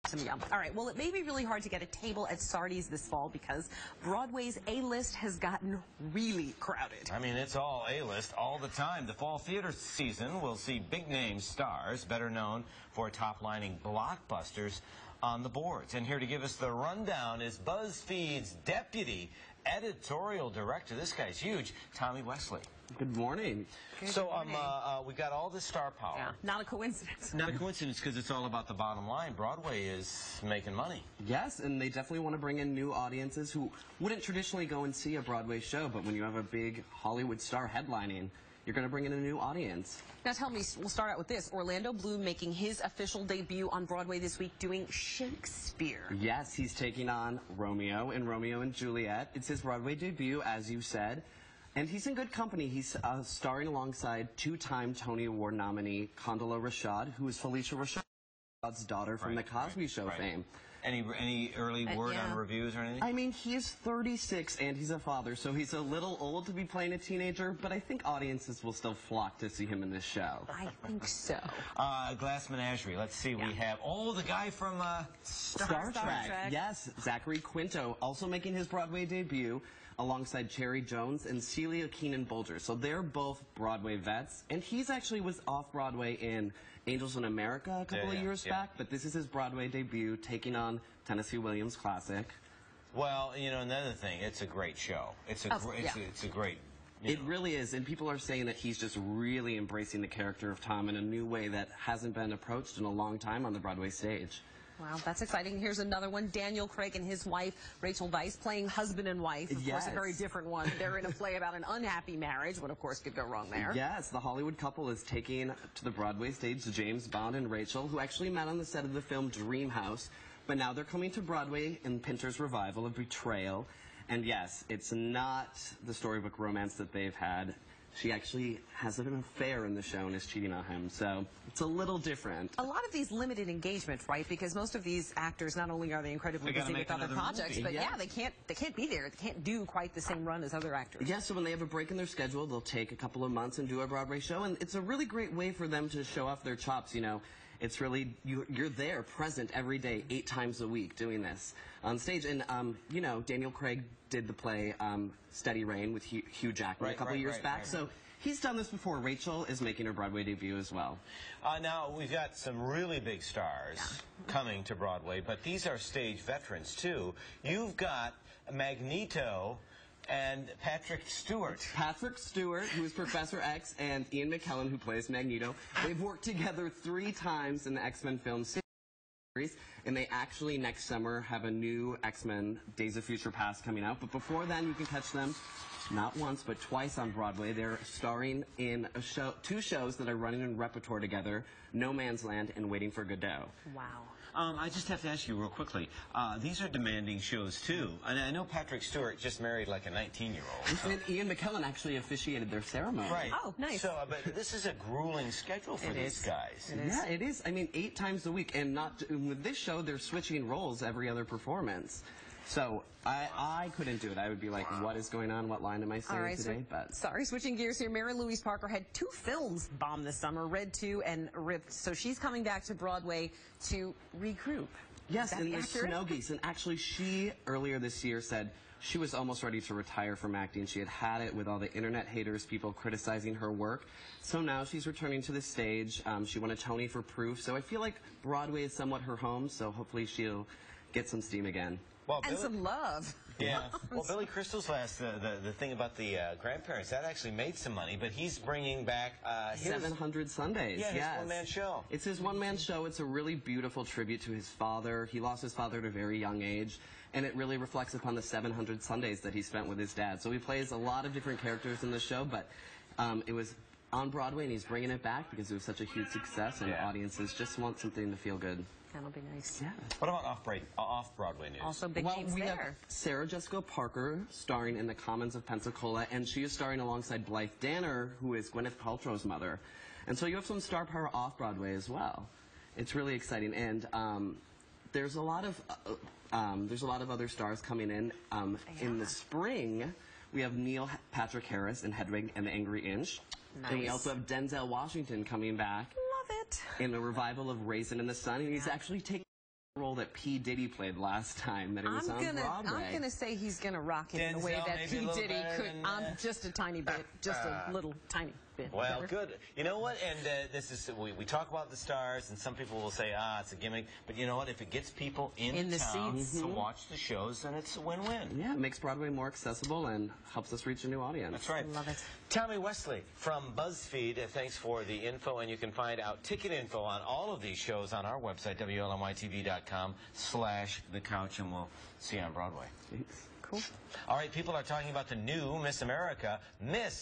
Some yum. All right, well, it may be really hard to get a table at Sardi's this fall because Broadway's A-list has gotten really crowded. I mean, it's all A-list all the time. The fall theater season will see big-name stars, better known for top-lining blockbusters, on the boards. And here to give us the rundown is BuzzFeed's deputy editorial director. This guy's huge, Tommy Wesley. Good morning. So we got all this star power. Yeah, not a coincidence. Not a coincidence because it's all about the bottom line. Broadway is making money. Yes, and they definitely want to bring in new audiences who wouldn't traditionally go and see a Broadway show, but when you have a big Hollywood star headlining, you're going to bring in a new audience. Now tell me, we'll start out with this. Orlando Bloom making his official debut on Broadway this week doing Shakespeare. Yes, he's taking on Romeo in Romeo and Juliet. It's his Broadway debut, as you said. And he's in good company. He's starring alongside two-time Tony Award nominee Condola Rashad, who is Felicia Rashad's daughter from the Cosby Show fame. Any early word on reviews or anything? I mean, he's 36 and he's a father, so he's a little old to be playing a teenager, but I think audiences will still flock to see him in this show. I think so. Glass Menagerie. Let's see. We have, the guy from Star Trek. Yes, Zachary Quinto, also making his Broadway debut alongside Cherry Jones and Celia Keenan-Bolger. So they're both Broadway vets, and he's actually was off-Broadway in Angels in America a couple of years back, but this is his Broadway debut, taking on Tennessee Williams classic. Well, you know, another thing, it's a great show. It's a great... It really is, and people are saying that he's just really embracing the character of Tom in a new way that hasn't been approached in a long time on the Broadway stage. Wow, that's exciting. Here's another one. Daniel Craig and his wife, Rachel Weisz, playing husband and wife. Of course, a very different one. They're in a play about an unhappy marriage, what, of course, could go wrong there. Yes, the Hollywood couple is taking to the Broadway stage James Bond and Rachel, who actually met on the set of the film Dream House, but now they're coming to Broadway in Pinter's revival of Betrayal. And yes, it's not the storybook romance that they've had. She actually has an affair in the show and is cheating on him, so it's a little different. A lot of these limited engagement, right? Because most of these actors, not only are they incredibly busy with other projects, but they can't be there. They can't do quite the same run as other actors. Yeah, so when they have a break in their schedule, they'll take a couple of months and do a Broadway show, and it's a really great way for them to show off their chops, you know. It's really, you're there, present every day, 8 times a week doing this on stage. And, you know, Daniel Craig did the play Steady Rain with Hugh Jackman a couple of years back. So he's done this before. Rachel is making her Broadway debut as well. Now, we've got some really big stars coming to Broadway, but these are stage veterans, too. You've got Magneto and Patrick Stewart. Patrick Stewart, who is Professor X, and Ian McKellen, who plays Magneto. They've worked together 3 times in the X-Men film series, and they actually next summer have a new X-Men Days of Future Past coming out. But before then, you can catch them not once, but twice on Broadway. They're starring in a show, 2 shows that are running in repertoire together, No Man's Land and Waiting for Godot. Wow. I just have to ask you real quickly, these are demanding shows, too. And I know Patrick Stewart just married like a 19-year-old. So. And Ian McKellen actually officiated their ceremony. Right. Oh, nice. So, but this is a grueling schedule for these guys. Yeah, it is. I mean, 8 times a week. And not with this show, they're switching roles every other performance. So I couldn't do it. I would be like, what is going on? What line am I saying today? But sorry, switching gears here. Mary Louise Parker had 2 films bomb this summer, Red 2 and Ripped. So she's coming back to Broadway to regroup. Yes, in the Snow Geese. And actually, she earlier this year said she was almost ready to retire from acting. She had had it with all the internet haters, people criticizing her work. So now she's returning to the stage. She won a Tony for Proof. So I feel like Broadway is somewhat her home. So hopefully she'll get some steam again. Well, and some love. Yeah. Well, Billy Crystal's the thing about the grandparents, that actually made some money, but he's bringing back 700 Sundays. Yeah, his one-man show. It's his one-man show. It's a really beautiful tribute to his father. He lost his father at a very young age, and it really reflects upon the 700 Sundays that he spent with his dad. So he plays a lot of different characters in the show, but it was on Broadway, and he's bringing it back because it was such a huge success, and audiences just want something to feel good. That'll be nice. Yeah. What about off-Broadway news? Also big names we there. have Sarah Jessica Parker starring in The Commons of Pensacola, and she is starring alongside Blythe Danner, who is Gwyneth Paltrow's mother. And so you have some star power off-Broadway as well. It's really exciting, and there's a lot of other stars coming in. In the spring, we have Neil Patrick Harris in Hedwig and the Angry Inch. Nice. And we also have Denzel Washington coming back Love it. in a revival of Raisin in the Sun, and he's actually taking role that P. Diddy played last time that he was on Broadway. I'm gonna say he's gonna rock it in the way that P. Diddy could. Just a tiny bit, just a little tiny bit. Well, better. good. You know what? And this is we talk about the stars, and some people will say, it's a gimmick. But you know what? If it gets people in the town seats to watch the shows, then it's a win-win. Yeah, it makes Broadway more accessible and helps us reach a new audience. That's right. Love it. Tommy Wesley from BuzzFeed, thanks for the info, and you can find out ticket info on all of these shows on our website, WLNYTV.com/thecouch, and we'll see you on Broadway. Thanks. Cool. All right, people are talking about the new Miss America. Miss